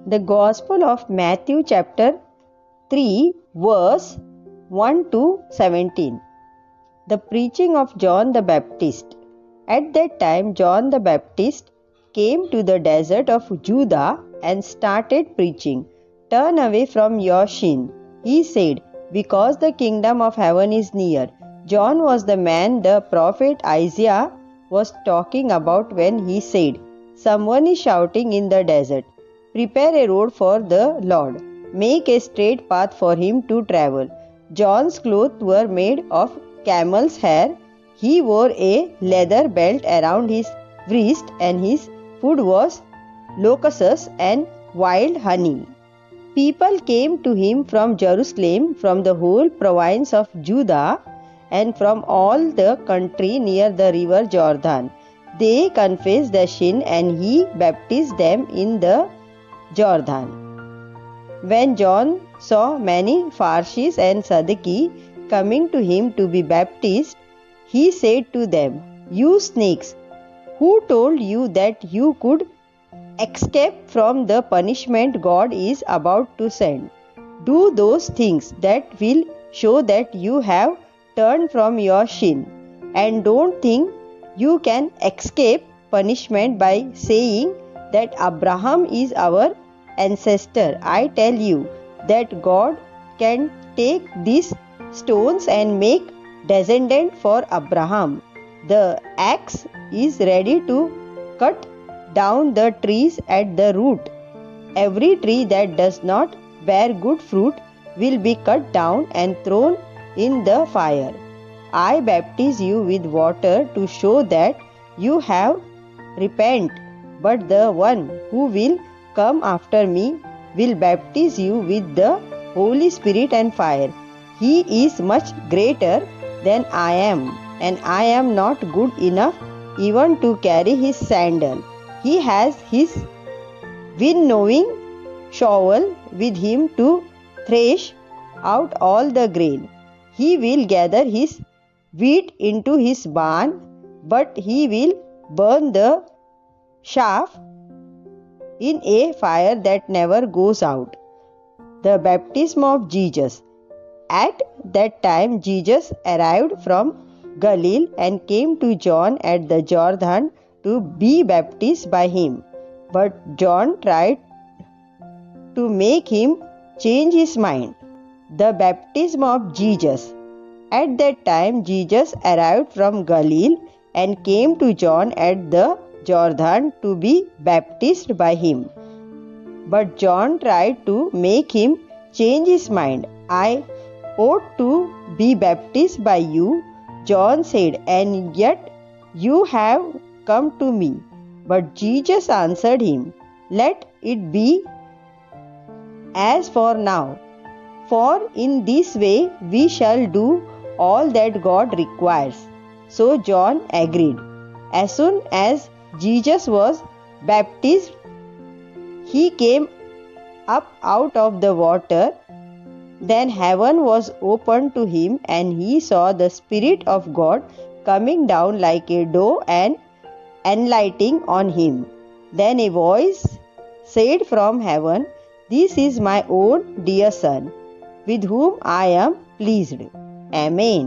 The Gospel of Matthew chapter 3 verse 1 to 17. The preaching of John the Baptist. At that time John the Baptist came to the desert of Judah and started preaching, "Turn away from your sin," he said, "because the kingdom of heaven is near." John was the man the prophet Isaiah was talking about when he said, "Someone is shouting in the desert, 'Prepare a road for the Lord. Make a straight path for him to travel.'" John's clothes were made of camel's hair. He wore a leather belt around his wrist, and his food was locusts and wild honey. People came to him from Jerusalem, from the whole province of Judah, and from all the country near the river Jordan. They confessed their sin, and he baptized them in the Jordan. When John saw many Pharisees and Sadducees coming to him to be baptized, he said to them, "You snakes, who told you that you could escape from the punishment God is about to send? Do those things that will show that you have turned from your sin, and don't think you can escape punishment by saying that Abraham is our ancestor. I tell you that God can take these stones and make descendant for Abraham. The axe is ready to cut down the trees at the root. Every tree that does not bear good fruit will be cut down and thrown in the fire. I baptize you with water to show that you have repented, but the one who will come after me will baptize you with the Holy Spirit and fire. He is much greater than I am, and I am not good enough even to carry his sandal. He has his winnowing shovel with him to thresh out all the grain. He will gather his wheat into his barn, but he will burn the chaff in a fire that never goes out." The baptism of Jesus. At that time Jesus arrived from Galilee and came to John at the Jordan to be baptized by him. But John tried to make him change his mind. The baptism of Jesus. At that time Jesus arrived from Galilee and came to John at the Jordan to be baptized by him. But John tried to make him change his mind. "I ought to be baptized by you," John said, "and yet you have come to me." But Jesus answered him, "Let it be as for now, for in this way we shall do all that God requires." So John agreed. As soon as Jesus was baptized, he came up out of the water. Then heaven was opened to him, and he saw the Spirit of God coming down like a dove and alighting on him. Then a voice said from heaven, "This is my own dear Son, with whom I am pleased." Amen.